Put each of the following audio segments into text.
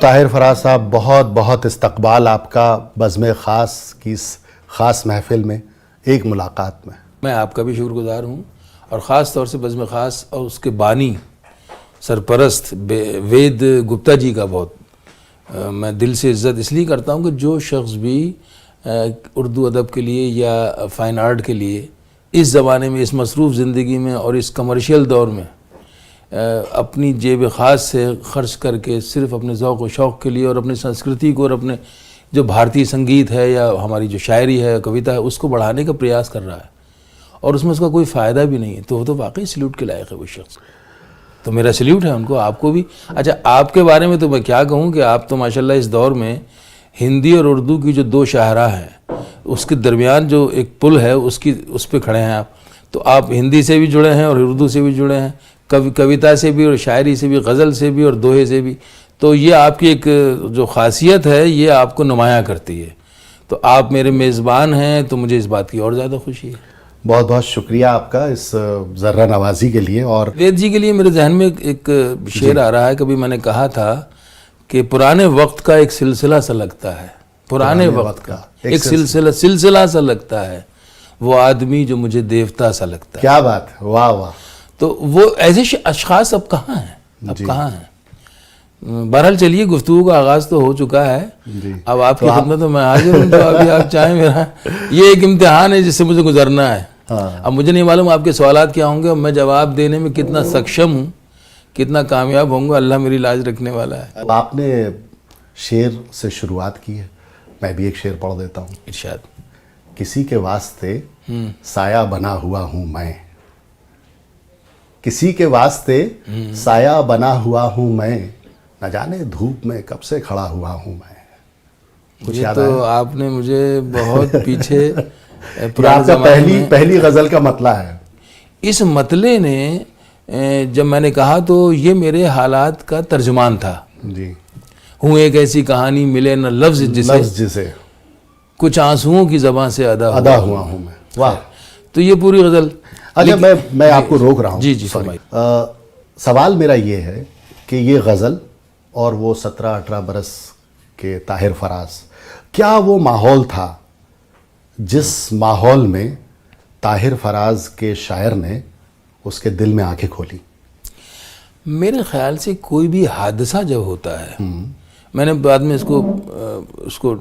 طاہر فراز صاحب، بہت بہت استقبال آپ کا بزم خاص کی اس خاص محفل میں، ایک ملاقات میں۔ میں آپ کا بھی شکر گزار ہوں، اور خاص طور سے بزم خاص اور اس کے بانی سرپرست وید گپتا جی کا بہت میں دل سے عزت اس لیے کرتا ہوں کہ جو شخص بھی اردو ادب کے لیے یا فائن آرٹ کے لیے اس زمانے میں، اس مصروف زندگی میں اور اس کمرشل دور میں اپنی جیب خاص سے خرچ کر کے صرف اپنے ذوق و شوق کے لیے اور اپنی سنسکرتی کو اور اپنے جو بھارتی سنگیت ہے یا ہماری جو شاعری ہے، کویتا ہے، اس کو بڑھانے کا پریاس کر رہا ہے اور اس میں اس کا کوئی فائدہ بھی نہیں ہے، تو وہ تو واقعی سلیوٹ کے لائق ہے وہ شخص۔ تو میرا سلیوٹ ہے ان کو، آپ کو بھی۔ اچھا، آپ کے بارے میں تو میں کیا کہوں کہ آپ تو ماشاءاللہ اس دور میں ہندی اور اردو کی جو دو شاہراہ ہیں، اس کے درمیان جو ایک پل ہے اس پہ کھڑے ہیں آپ۔ تو آپ ہندی سے بھی جڑے ہیں اور اردو سے بھی جڑے ہیں، کویتا سے بھی اور شاعری سے بھی، غزل سے بھی اور دوہے سے بھی۔ تو یہ آپ کی ایک جو خاصیت ہے یہ آپ کو نمایاں کرتی ہے۔ تو آپ میرے میزبان ہیں تو مجھے اس بات کی اور زیادہ خوشی ہے۔ بہت بہت شکریہ آپ کا اس ذرہ نوازی کے لیے۔ اور وید جی کے لیے میرے ذہن میں ایک شعر آ رہا ہے، کبھی میں نے کہا تھا کہ پرانے وقت کا ایک سلسلہ سا لگتا ہے، پرانے وقت کا ایک سلسلہ سا لگتا ہے، وہ آدمی جو مجھے دیوتا سا لگتا ہے۔ کیا بات ہے، واہ واہ۔ تو وہ ایسے اشخاص اب کہاں ہیں، اب کہاں ہیں؟ بہرحال چلیے، گفتگو کا آغاز تو ہو چکا ہے، اب آپ کی خدمت میں حاضر ہوں، تو ابھی آپ چاہیں میرا یہ ایک امتحان ہے جس سے مجھے گزرنا ہے۔ اب مجھے نہیں معلوم آپ کے سوالات کیا ہوں گے اور میں جواب دینے میں کتنا سکشم ہوں، کتنا کامیاب ہوں گا، اللہ میری لاج رکھنے والا ہے۔ آپ نے شعر سے شروعات کی ہے، میں بھی ایک شعر پڑھ دیتا ہوں۔ ارشاد۔ کسی کے واسطے سایہ بنا ہوا ہوں میں، کسی کے واسطے سایہ بنا ہوا ہوں میں، نہ جانے دھوپ میں کب سے کھڑا ہوا ہوں میں۔ یہ تو آپ نے مجھے بہت پیچھے پہلی غزل کا مطلع ہے۔ اس مطلع نے جب میں نے کہا تو یہ میرے حالات کا ترجمان تھا۔ جی۔ ہوں ایک ایسی کہانی ملے نہ لفظ جسے کچھ آنسوؤں کی زبان سے ادا ہوا ہوں میں۔ واہ۔ تو یہ پوری غزل۔ اچھا، میں آپ کو روک رہا ہوں۔ جی فرمائیے۔ سوال میرا یہ ہے کہ یہ غزل اور وہ 17-18 برس کے طاہر فراز، کیا وہ ماحول تھا جس ماحول میں طاہر فراز کے شاعر نے اس کے دل میں آنکھیں کھولی؟ میرے خیال سے کوئی بھی حادثہ جب ہوتا ہے، میں نے بعد میں اس کو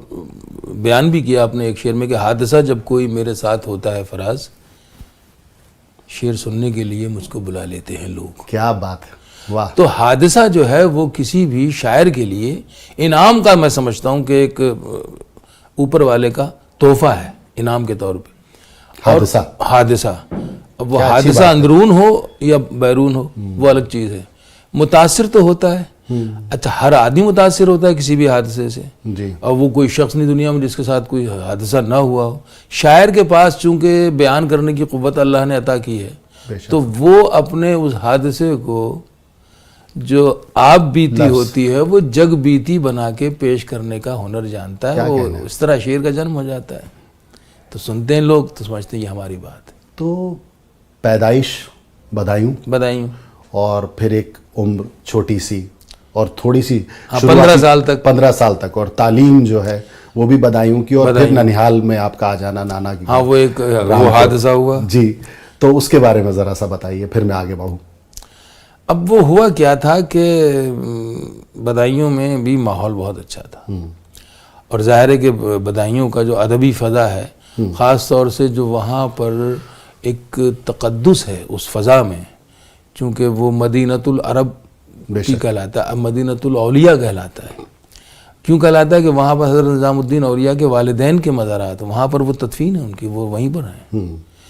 بیان بھی کیا اپنے ایک شعر میں کہ حادثہ جب کوئی میرے ساتھ ہوتا ہے فراز، شعر سننے کے لیے مجھ کو بلا لیتے ہیں لوگ۔ کیا بات ہے، واہ۔ تو حادثہ جو ہے وہ کسی بھی شاعر کے لیے انعام کا، میں سمجھتا ہوں کہ ایک اوپر والے کا تحفہ ہے انعام کے طور پہ۔ حادثہ اب وہ حادثہ اندرون ہو یا بیرون ہو وہ الگ چیز ہے، متاثر تو ہوتا ہے۔ اچھا، ہر آدمی متاثر ہوتا ہے کسی بھی حادثے سے، اور وہ کوئی شخص نہیں دنیا میں جس کے ساتھ کوئی حادثہ نہ ہوا ہو۔ شاعر کے پاس چونکہ بیان کرنے کی قوت اللہ نے عطا کی ہے، تو وہ اپنے اس حادثے کو جو آپ بیتی ہوتی ہے وہ جگ بیتی بنا کے پیش کرنے کا ہنر جانتا ہے، وہ اس طرح شعر کا جنم ہو جاتا ہے۔ تو سنتے ہیں لوگ تو سمجھتے ہیں یہ ہماری بات ہے۔ تو پیدائش بدایوں اور پھر ایک عمر چھوٹی سی اور تھوڑی سی 15 سال تک، اور تعلیم جو ہے وہ بھی بدایوں کی، اور پھر ننیحال میں آپ کا آ جانا نانا کی۔ ہاں، وہ ایک حادثہ ہوا۔ جی، تو اس کے بارے میں ذرا سا بتائیے، پھر میں آگے بڑھوں۔ اب وہ ہوا کیا تھا کہ بدایوں میں بھی ماحول بہت اچھا تھا، اور ظاہر ہے کہ بدایوں کا جو ادبی فضا ہے، خاص طور سے جو وہاں پر ایک تقدس ہے اس فضا میں، چونکہ وہ مدینۃ العرب کی کہلاتا ہے، مدینۃ الاولیاء کہلاتا ہے۔ کیوں کہلاتا ہے کہ وہاں پر حضرت نظام الدین اولیاء کے والدین کے مزارات، وہاں پر وہ تدفین ہے ان کی، وہ وہیں پر ہیں۔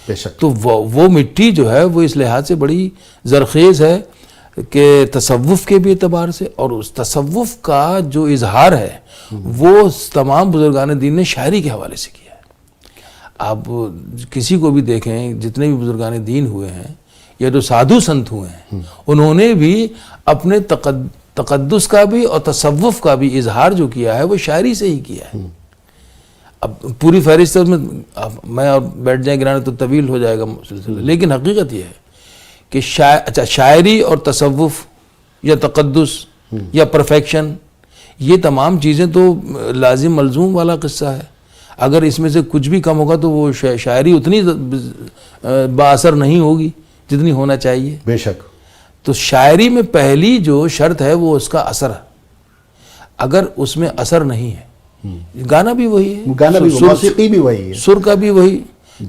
بے شک۔ تو وہ مٹی جو ہے وہ اس لحاظ سے بڑی زرخیز ہے کہ تصوف کے بھی اعتبار سے، اور اس تصوف کا جو اظہار ہے وہ تمام بزرگان دین نے شاعری کے حوالے سے کیا ہے۔ آپ کسی کو بھی دیکھیں، جتنے بھی بزرگان دین ہوئے ہیں یا جو سادھو سنت ہوئے ہیں، انہوں نے بھی اپنے تقدس کا بھی اور تصوف کا بھی اظہار جو کیا ہے وہ شاعری سے ہی کیا ہے۔ اب پوری فہرست میں بیٹھ جائیں گرانے تو طویل ہو جائے گا سلسلہ، لیکن حقیقت یہ ہے کہ شاعری اور تصوف یا تقدس یا پرفیکشن یہ تمام چیزیں تو لازم ملزوم والا قصہ ہے. اگر اس میں سے کچھ بھی کم ہوگا تو وہ شاعری اتنی بااثر نہیں ہوگی جتنی ہونا چاہیے. بے شک. تو شاعری میں پہلی جو شرط ہے وہ اس کا اثر ہے. اگر اس میں اثر نہیں ہے، گانا بھی وہی ہے، گانا بھی موسیقی بھی وہی ہے، سر کا بھی وہی.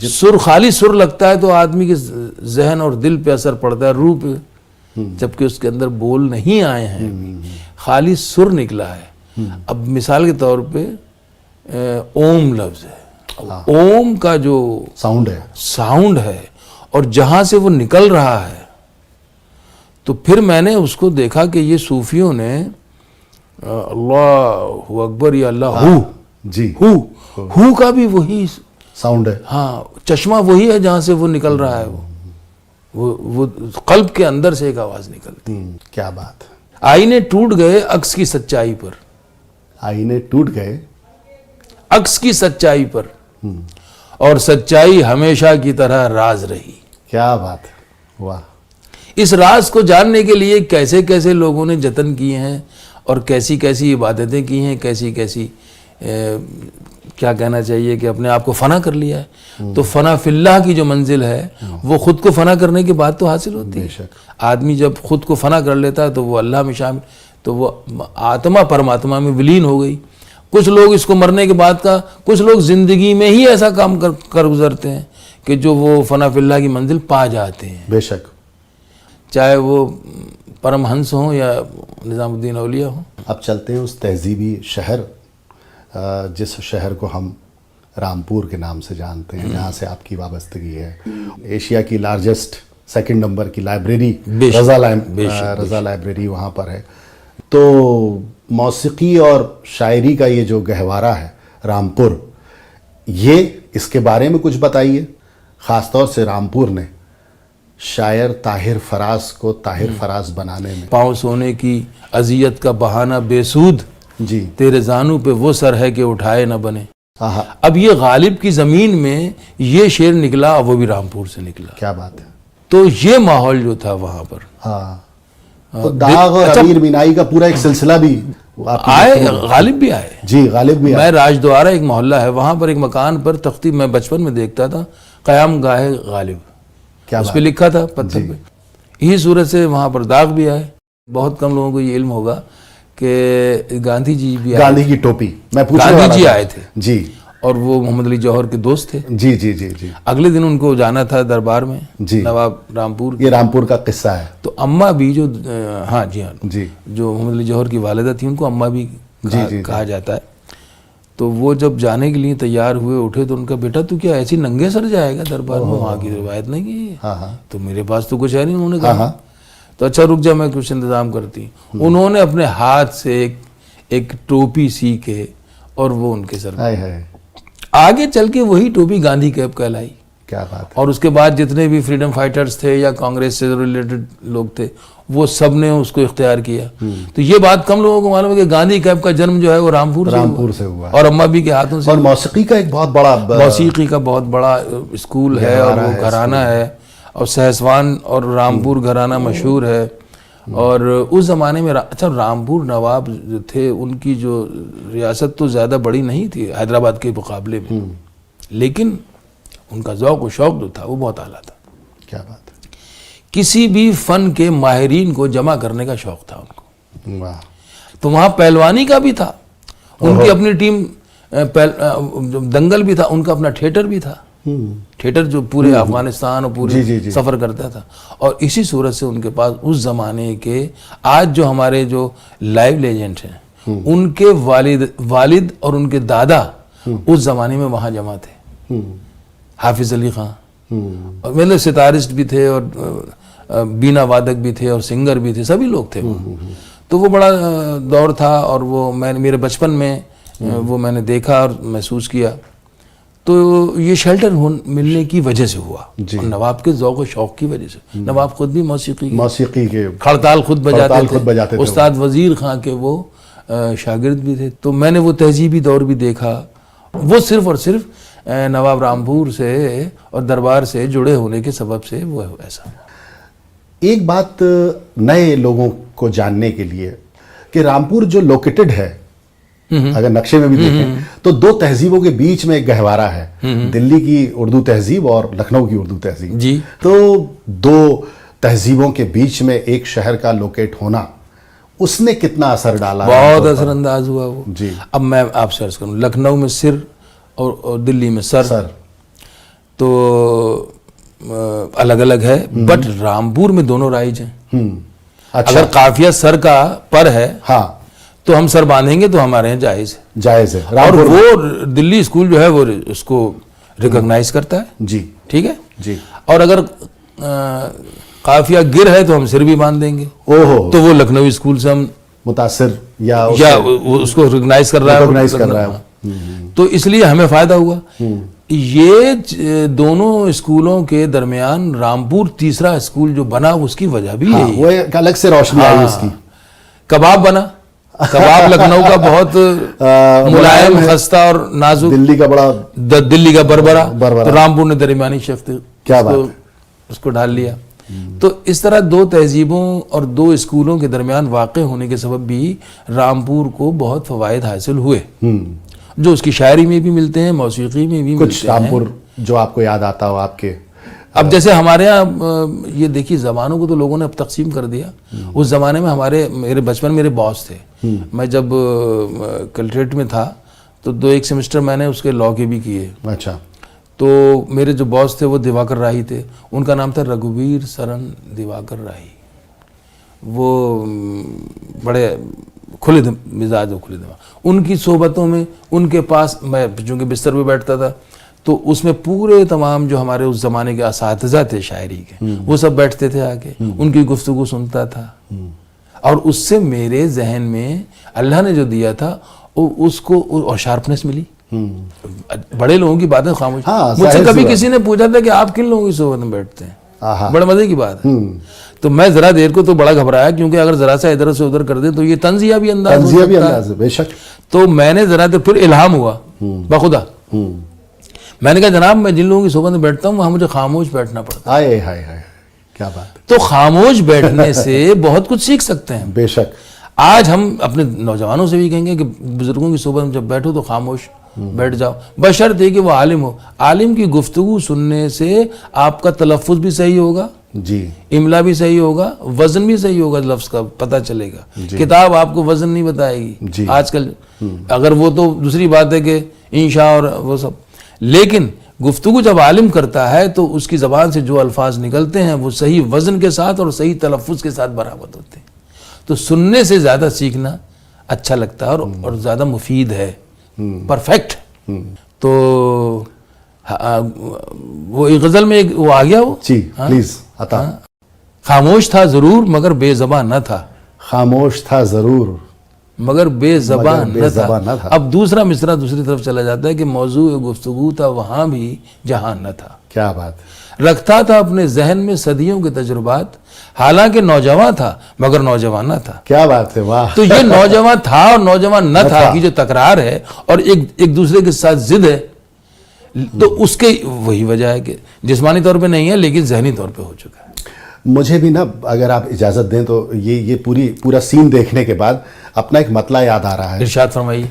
سر خالی سر لگتا ہے تو آدمی کے ذہن اور دل پہ اثر پڑتا ہے، روح پہ، جبکہ اس کے اندر بول نہیں آئے ہیں، خالی سر نکلا ہے. اب مثال کے طور پہ اوم لفظ ہے، اوم کا جو ساؤنڈ ہے اور جہاں سے وہ نکل رہا ہے، تو پھر میں نے اس کو دیکھا کہ یہ صوفیوں نے اللہ اکبر یا اللہ ہو کا بھی وہی ساؤنڈ ہے. ہاں، چشمہ وہی ہے جہاں سے وہ نکل رہا ہے، وہ قلب کے اندر سے ایک آواز نکلتی. کیا بات. آئینے ٹوٹ گئے عکس کی سچائی پر، آئینے ٹوٹ گئے عکس کی سچائی پر، اور سچائی ہمیشہ کی طرح راز رہی. کیا بات ہے. واہ. اس راز کو جاننے کے لیے کیسے کیسے لوگوں نے جتن کیے ہیں اور کیسی کیسی عبادتیں کی ہیں، کیسی کیسی کیا کہنا چاہیے کہ اپنے آپ کو فنا کر لیا ہے. تو فنا فی اللہ کی جو منزل ہے وہ خود کو فنا کرنے کے بعد تو حاصل ہوتی ہے. آدمی جب خود کو فنا کر لیتا ہے تو وہ اللہ میں شامل، تو وہ آتما پرماتما میں ولین ہو گئی. کچھ لوگ اس کو مرنے کے بعد کا، کچھ لوگ زندگی میں ہی ایسا کام کر گزرتے ہیں کہ جو وہ فنا فی اللہ کی منزل پا جاتے ہیں. بے شک. چاہے وہ پرم ہنس ہوں یا نظام الدین اولیاء ہوں. اب چلتے ہیں اس تہذیبی شہر، جس شہر کو ہم رامپور کے نام سے جانتے ہیں، جہاں سے آپ کی وابستگی ہے. ایشیا کی لارجسٹ 2 نمبر کی لائبریری رضا لائبریری وہاں پر ہے. تو موسیقی اور شاعری کا یہ جو گہوارہ ہے رامپور، یہ اس کے بارے میں کچھ بتائیے. خاص طور سے رامپور نے شاعر طاہر فراز کو طاہر فراز بنانے میں. پاؤں سونے کی اذیت کا بہانہ بے سود، جی تیرے زانوں پہ وہ سر ہے کہ اٹھائے نہ بنے. اب یہ غالب کی زمین میں یہ شعر نکلا، وہ بھی رامپور سے نکلا. کیا بات ہے. تو یہ ماحول جو تھا وہاں پر، تو داغ اور امیر مینائی کا پورا ایک سلسلہ بھی آئے، غالب بھی آئے. جی غالب بھی. میں راج دوارہ ایک محلہ ہے وہاں پر، ایک مکان پر تختی میں بچپن میں دیکھتا تھا، قیام گاہ غالب، اس پہ لکھا تھا پتھر پہ. یہی صورت سے وہاں پر داغ بھی آئے. بہت کم لوگوں کو یہ علم ہوگا کہ گاندھی جی بھی آئے. گاندھی کی ٹوپی میں گاندھی جی آئے تھے جی، اور وہ محمد علی جوہر کے دوست تھے. جی جی جی جی. اگلے دن ان کو جانا تھا دربار میں جی، نواب رامپور. یہ رامپور کا قصہ ہے. تو اماں بھی جو ہاں جی جو محمد علی جوہر کی والدہ تھی، ان کو اماں بھی کہا جاتا ہے. تو وہ جب جانے کے لیے تیار ہوئے، اٹھے تو ان کا بیٹا تو کیا ایسی ننگے سر جائے گا دربار میں؟ وہاں کی روایت نہیں کی، تو میرے پاس تو کچھ ہے نہیں. انہوں نے کہا تو اچھا رک جا، میں کچھ انتظام کرتی. انہوں نے اپنے ہاتھ سے ایک ٹوپی سی کے اور وہ ان کے سر میں، آگے چل کے وہی ٹوپی گاندھی کیپ کہلائی. کیا بات. اور اس کے بعد جتنے بھی فریڈم فائٹرز تھے یا کانگریس سے ریلیٹڈ لوگ تھے، وہ سب نے اس کو اختیار کیا. تو یہ بات کم لوگوں کو معلوم ہے کہ گاندھی کیپ کا جنم جو ہے وہ رامپور سے ہوا، اور اماں بھی کے ہاتھوں سے. اور موسیقی کا ایک بہت بڑا اسکول ہے اور وہ گھرانہ ہے، اور سہسوان اور رامپور گھرانہ مشہور ہے. اور اس زمانے میں اچھا رامپور نواب جو تھے، ان کی جو ریاست تو زیادہ بڑی نہیں تھی حیدرآباد کے مقابلے میں، لیکن ان کا ذوق و شوق جو تھا وہ بہت اعلیٰ تھا. کیا بات ہے. کسی بھی فن کے ماہرین کو جمع کرنے کا شوق تھا ان کو. واہ. تو وہاں پہلوانی کا بھی تھا، ان کی اپنی ٹیم. دنگل بھی تھا، ان کا اپنا تھیٹر بھی تھا، تھیٹر جو پورے افغانستان اور پورے سفر کرتا تھا. اور اسی صورت سے ان کے پاس اس زمانے کے آج جو ہمارے جو لائیو لیجنڈ ہیں، ان کے والد اور ان کے دادا اس زمانے میں وہاں جمع تھے. حافظ علی خان، اور مطلب ستارسٹ بھی تھے اور بینا وادک بھی تھے اور سنگر بھی تھے، سبھی لوگ تھے. تو وہ بڑا دور تھا، اور وہ میرے بچپن میں وہ میں نے دیکھا اور محسوس کیا. تو یہ شیلٹر ملنے کی وجہ سے ہوا، اور نواب کے ذوق و شوق کی وجہ سے. نواب خود بھی موسیقی کے کھڑتال خود بجاتے تھے. استاد وزیر خان کے وہ شاگرد بھی تھے. تو میں نے وہ تہذیبی دور بھی دیکھا. وہ صرف اور صرف نواب رامپور سے اور دربار سے جڑے ہونے کے سبب سے وہ ایسا. ایک بات نئے لوگوں کو جاننے کے لیے کہ رامپور جو لوکیٹڈ ہے، اگر نقشے میں بھی دیکھیں تو دو تہذیبوں کے بیچ میں ایک گہوارہ ہے، دلی کی اردو تہذیب اور لکھنؤ کی اردو تہذیب. جی. تو دو تہذیبوں کے بیچ میں ایک شہر کا لوکیٹ ہونا، اس نے کتنا اثر ڈالا؟ بہت اثر انداز ہوا وہ. جی. اب میں آپ سے عرض کروں، لکھنؤ میں سر اور دلی میں سر تو الگ الگ ہے، بٹ رامپور میں دونوں رائج ہیں. اچھا. اگر قافیہ سر کا پر ہے ہاں تو ہم سر باندھیں گے تو ہمارے یہاں جائز ہے. جائز ہے. اور وہ دلی اسکول جو ہے وہ اس کو ریکگنائز کرتا ہے. جی ٹھیک ہے. جی. اور اگر قافیہ گر ہے تو ہم سر بھی باندھ دیں گے. اوہو. تو وہ لکھنؤ اسکول سے ہم متاثر یا اس کو ریکگنائز کر رہا ہے. تو اس لیے ہمیں فائدہ ہوا. یہ دونوں اسکولوں کے درمیان رامپور تیسرا اسکول جو بنا اس کی وجہ بھی یہی ہے. وہ ایک الگ سے روشنی آئی اس کی. کباب بنا. کباب لکھنؤ کا بہت ملائم، خستہ اور نازک، دلی کا بڑا، دلی کا بربرا، تو رامپور نے درمیانی شفت کیا بات اس کو ڈال لیا. تو اس طرح دو تہذیبوں اور دو اسکولوں کے درمیان واقع ہونے کے سبب بھی رامپور کو بہت فوائد حاصل ہوئے، جو اس کی شاعری میں بھی ملتے ہیں، موسیقی میں بھی کچھ رامپور جو آپ کو یاد آتا ہو آپ کے. اب جیسے ہمارے یہاں یہ دیکھیے زبانوں کو تو لوگوں نے اب تقسیم کر دیا. اس زمانے میں میرے بچپن میرے باس تھے. میں جب کلٹریٹ میں تھا تو 2-1 سیمسٹر میں نے اس کے لاء کے بھی کیے. اچھا. تو میرے جو باس تھے وہ دیواکر راہی تھے. ان کا نام تھا رگھویر سرن دیواکر راہی. وہ بڑے کھلے مزاج اور کھلے دماغ. ان کی صحبتوں میں ان کے پاس میں چونکہ بستر پہ بیٹھتا تھا تو اس میں پورے تمام جو ہمارے اس زمانے کے اساتذہ تھے شاعری کے وہ سب بیٹھتے تھے آ کے. ان کی گفتگو سنتا تھا اور اس سے میرے ذہن میں اللہ نے جو دیا تھا اس کو اور شارپنیس ملی. بڑے لوگوں کی باتیں خاموش. مجھ سے کبھی کسی نے پوچھا تھا کہ آپ کن لوگوں کی صحبت میں بیٹھتے ہیں؟ بڑے مزے کی بات ہے. تو میں ذرا دیر کو تو بڑا گھبرایا کیونکہ اگر ذرا سا ادھر سے ادھر کر دیں تو یہ طنزیہ بھی انداز ہے. بے شک. تو میں نے ذرا دیر پھر الہام ہوا بخدا. میں نے کہا جناب میں جن لوگوں کی صحبت میں بیٹھتا ہوں وہاں مجھے خاموش بیٹھنا پڑتا ہے. ہائے ہائے ہائے کیا بات. تو خاموش بیٹھنے سے بہت کچھ سیکھ سکتے ہیں. بے شک. آج ہم اپنے نوجوانوں سے بھی کہیں گے کہ بزرگوں کی صحبت میں جب بیٹھو تو خاموش بیٹھ جاؤ، بشرط کہ وہ عالم ہو. عالم کی گفتگو سننے سے آپ کا تلفظ بھی صحیح ہوگا، جی، املا بھی صحیح ہوگا، وزن بھی صحیح ہوگا، لفظ کا پتہ چلے گا. کتاب آپ کو وزن نہیں بتائے گی آج کل. اگر وہ تو دوسری بات ہے کہ انشاء اور وہ سب، لیکن گفتگو جب عالم کرتا ہے تو اس کی زبان سے جو الفاظ نکلتے ہیں وہ صحیح وزن کے ساتھ اور صحیح تلفظ کے ساتھ برابر ہوتے ہیں. تو سننے سے زیادہ سیکھنا اچھا لگتا ہے اور زیادہ مفید ہے. پرفیکٹ. تو وہ ایک غزل میں وہ آ گیا وہ جی پلیز عطا. خاموش تھا ضرور مگر بے زبان نہ تھا. خاموش تھا ضرور مگر بے زبان نہ تھا. اب دوسرا مصرع دوسری طرف چلا جاتا ہے کہ موضوع گفتگو تھا وہاں بھی جہاں نہ تھا. کیا بات. رکھتا تھا اپنے ذہن میں صدیوں کے تجربات، حالانکہ نوجوان تھا مگر نوجوان نہ تھا. کیا بات ہے. واہ. تو یہ نوجوان تھا اور نوجوان نہ تھا کی جو تکرار ہے اور ایک دوسرے کے ساتھ ضد ہے، تو اس کے وہی وجہ ہے کہ جسمانی طور پہ نہیں ہے لیکن ذہنی طور پہ ہو چکا ہے. مجھے بھی نا اگر آپ اجازت دیں تو یہ پورا سین دیکھنے کے بعد اپنا ایک مطلع یاد آ رہا ہے. ارشاد فرمائیے.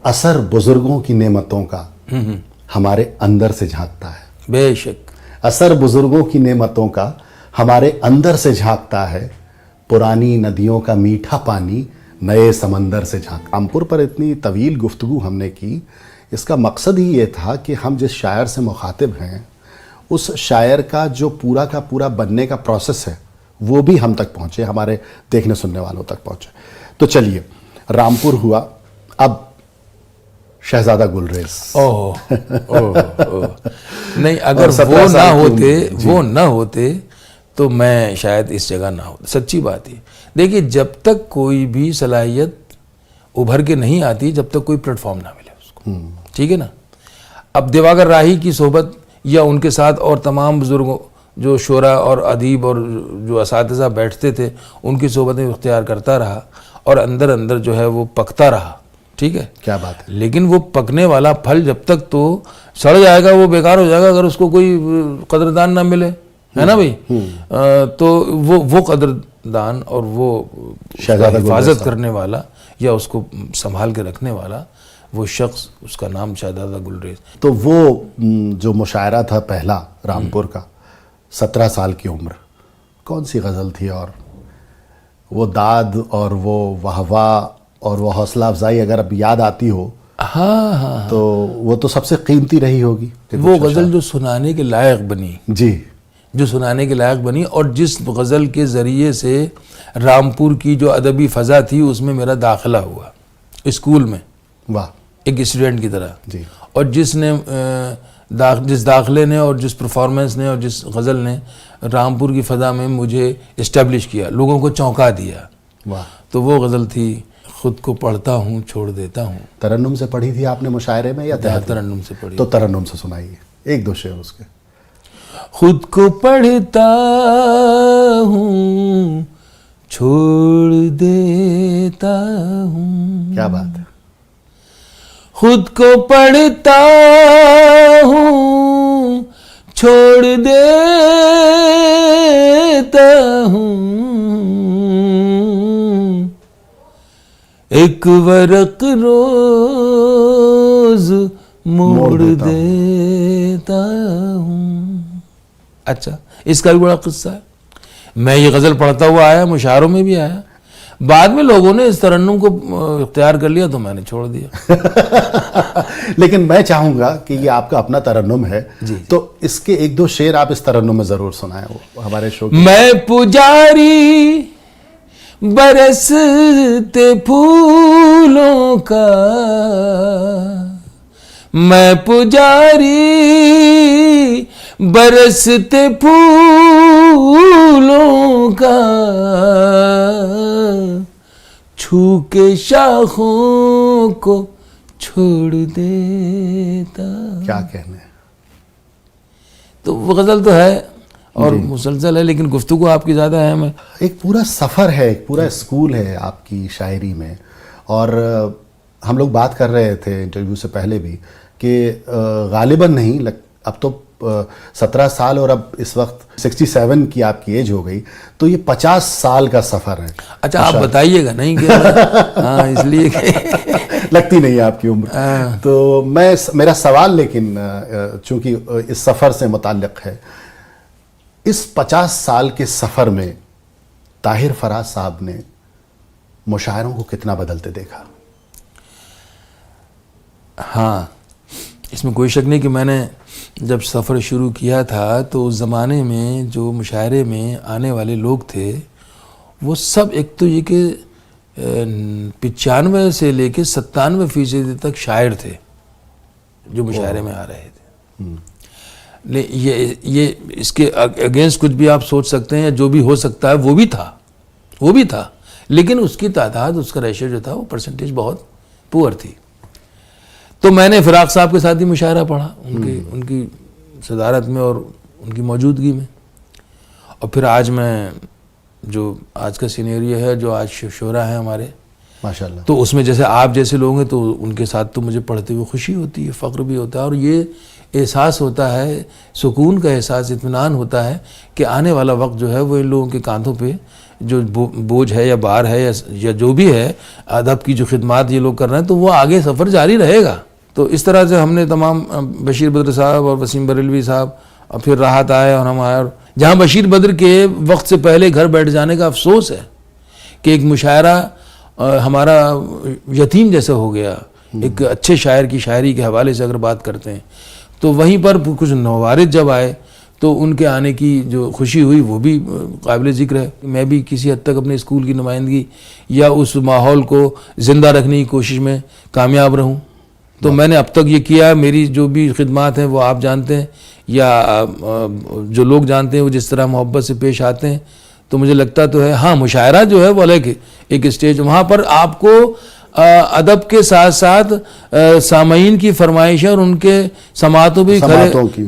اثر بزرگوں کی نعمتوں کا ہمارے اندر سے جھانکتا ہے. بے شک. اثر بزرگوں کی نعمتوں کا ہمارے اندر سے جھانکتا ہے. پرانی ندیوں کا میٹھا پانی نئے سمندر سے جھانک. رامپور پر اتنی طویل گفتگو ہم نے کی، اس کا مقصد ہی یہ تھا کہ ہم جس شاعر سے مخاطب ہیں اس شاعر کا جو پورا کا پورا بننے کا پروسیس ہے وہ بھی ہم تک پہنچے، ہمارے دیکھنے سننے والوں تک پہنچے. تو چلیے رامپور ہوا، اب شہزادہ گلریز. نہیں اگر وہ نہ ہوتے تو میں شاید اس جگہ نہ ہوتا. سچی بات ہے. دیکھیے جب تک کوئی بھی صلاحیت ابھر کے نہیں آتی جب تک کوئی پلیٹ فارم نہ ملے اس کو. ٹھیک ہے نا. اب دیواکر راہی کی صحبت یا ان کے ساتھ اور تمام بزرگوں جو شعراء اور ادیب اور جو اساتذہ بیٹھتے تھے ان کی صحبتیں اختیار کرتا رہا اور اندر اندر جو ہے وہ پکتا رہا. ٹھیک ہے. کیا بات ہے. لیکن وہ پکنے والا پھل جب تک تو سڑ جائے گا وہ بیکار ہو جائے گا اگر اس کو کوئی قدردان نہ ملے، ہے نا بھائی. تو وہ دان اور وہ شہزادہ حفاظت کرنے والا یا اس کو سنبھال کے رکھنے والا وہ شخص، اس کا نام شہزادہ گلریز. تو وہ جو مشاعرہ تھا پہلا رامپور کا، 17 سال کی عمر، کون سی غزل تھی؟ اور وہ داد اور وہ واہ واہ اور وہ حوصلہ افزائی اگر اب یاد آتی ہو ہاں تو وہ تو سب سے قیمتی رہی ہوگی. وہ غزل جو سنانے کے لائق بنی، جی، جو سنانے کے لائق بنی، اور جس غزل کے ذریعے سے رامپور کی جو ادبی فضا تھی اس میں میرا داخلہ ہوا اسکول میں واہ، ایک اسٹوڈنٹ کی طرح. جی، اور جس نے جس داخلے نے اور جس پرفارمنس نے اور جس غزل نے رامپور کی فضا میں مجھے اسٹیبلش کیا، لوگوں کو چونکا دیا، واہ. تو وہ غزل تھی خود کو پڑھتا ہوں چھوڑ دیتا ہوں. ترنم سے پڑھی تھی آپ نے مشاعرے میں یا تحت؟ ترنم سے پڑھی. تو ترنم سے سنائیے ایک دو شعر اس کے. خود کو پڑھتا ہوں چھوڑ دیتا ہوں. کیا بات ہے. خود کو پڑھتا ہوں چھوڑ دیتا ہوں ایک ورق روز موڑ دیتا ہوں. اچھا، اس کا بھی بڑا قصہ ہے. میں یہ غزل پڑھتا ہوا آیا، مشاعروں میں بھی آیا، بعد میں لوگوں نے اس ترنم کو اختیار کر لیا تو میں نے چھوڑ دیا. لیکن میں چاہوں گا کہ یہ آپ کا اپنا ترنم ہے، تو اس کے ایک دو شعر آپ اس ترنم میں ضرور سنائیں ہمارے شو کے. میں پجاری برستے پھولوں کا، میں پجاری برستے پھولوں کا، چھو کے شاخوں کو چھوڑ دیتا. کیا کہنے. تو وہ غزل تو ہے اور مسلسل ہے، لیکن گفتگو آپ کی زیادہ اہم ہے. ایک پورا سفر ہے، ایک پورا اسکول ہے آپ کی شاعری میں. اور ہم لوگ بات کر رہے تھے انٹرویو سے پہلے بھی کہ غالباً نہیں، اب تو 17 سال اور اب اس وقت 67 کی آپ کی ایج ہو گئی، تو یہ 50 سال کا سفر ہے. اچھا، آپ بتائیے گا نہیں کہ ہاں، اس لیے کہ لگتی نہیں ہے آپ کی عمر. تو میرا سوال لیکن چونکہ اس سفر سے متعلق ہے، اس 50 سال کے سفر میں طاہر فراز صاحب نے مشاعروں کو کتنا بدلتے دیکھا؟ ہاں، اس میں کوئی شک نہیں کہ میں نے جب سفر شروع کیا تھا تو اس زمانے میں جو مشاعرے میں آنے والے لوگ تھے وہ سب، ایک تو یہ کہ 95 سے لے کے 97% تک شاعر تھے جو مشاعرے میں آ رہے تھے. یہ اس کے اگینسٹ کچھ بھی آپ سوچ سکتے ہیں، جو بھی ہو سکتا ہے، وہ بھی تھا، لیکن اس کی تعداد، اس کا ریشو جو تھا وہ پرسنٹیج بہت پور تھی. تو میں نے فراق صاحب کے ساتھ ہی مشاعرہ پڑھا ان کی صدارت میں اور ان کی موجودگی میں. اور پھر آج میں جو آج کا سینیریو ہے، جو آج شعراء ہیں ہمارے ماشاءاللہ، تو اس میں جیسے آپ جیسے لوگ ہیں تو ان کے ساتھ تو مجھے پڑھتے ہوئے خوشی ہوتی ہے، فخر بھی ہوتا ہے، اور یہ احساس ہوتا ہے، سکون کا احساس، اطمینان ہوتا ہے کہ آنے والا وقت جو ہے وہ ان لوگوں کے کاندھوں پہ جو بوجھ ہے یا بار ہے یا جو بھی ہے، ادب کی جو خدمات یہ لوگ کر رہے ہیں، تو وہ آگے سفر جاری رہے گا. تو اس طرح سے ہم نے تمام بشیر بدر صاحب اور وسیم بریلوی صاحب، اور پھر راحت آئے اور ہم آئے، اور جہاں بشیر بدر کے وقت سے پہلے گھر بیٹھ جانے کا افسوس ہے کہ ایک مشاعرہ ہمارا یتیم جیسا ہو گیا. ایک اچھے شاعر کی شاعری کے حوالے سے اگر بات کرتے ہیں تو وہیں پر کچھ نوارد جب آئے تو ان کے آنے کی جو خوشی ہوئی وہ بھی قابل ذکر ہے. میں بھی کسی حد تک اپنے اسکول کی نمائندگی یا اس ماحول کو زندہ رکھنے کی کوشش میں کامیاب رہوں. تو میں نے اب تک یہ کیا، میری جو بھی خدمات ہیں وہ آپ جانتے ہیں یا جو لوگ جانتے ہیں وہ جس طرح محبت سے پیش آتے ہیں، تو مجھے لگتا تو ہے ہاں مشاعرہ جو ہے وہ الگ ایک اسٹیج، وہاں پر آپ کو ادب کے ساتھ ساتھ سامعین کی فرمائشیں اور ان کے سماعتوں بھی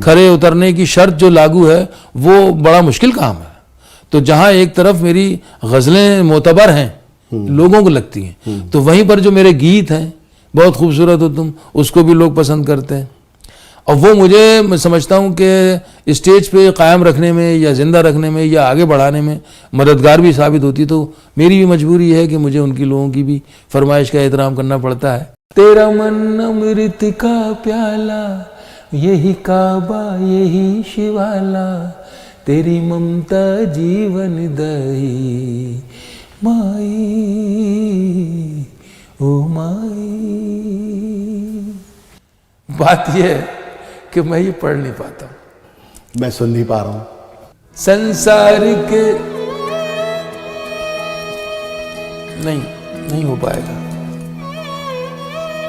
کھڑے اترنے کی شرط جو لاگو ہے وہ بڑا مشکل کام ہے. تو جہاں ایک طرف میری غزلیں معتبر ہیں، لوگوں کو لگتی ہیں، تو وہیں پر جو میرے گیت ہیں بہت خوبصورت ہو تم، اس کو بھی لوگ پسند کرتے ہیں. اور وہ مجھے میں سمجھتا ہوں کہ اسٹیج پہ قائم رکھنے میں یا زندہ رکھنے میں یا آگے بڑھانے میں مددگار بھی ثابت ہوتی. تو میری بھی مجبوری ہے کہ مجھے ان کی لوگوں کی بھی فرمائش کا احترام کرنا پڑتا ہے. تیرا من امرت کا پیالہ یہی کعبہ یہی شوالا تیری ممتا جیون دہی مائی او مائی. بات یہ ہے کہ میں یہ پڑھ نہیں پاتا ہوں. میں سن نہیں پا رہا ہوں. سنسار کے نہیں ہو پائے گا.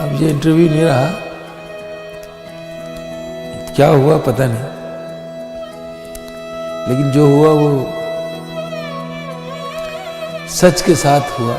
اب یہ انٹرویو نہیں رہا, کیا ہوا پتہ نہیں, لیکن جو ہوا وہ سچ کے ساتھ ہوا.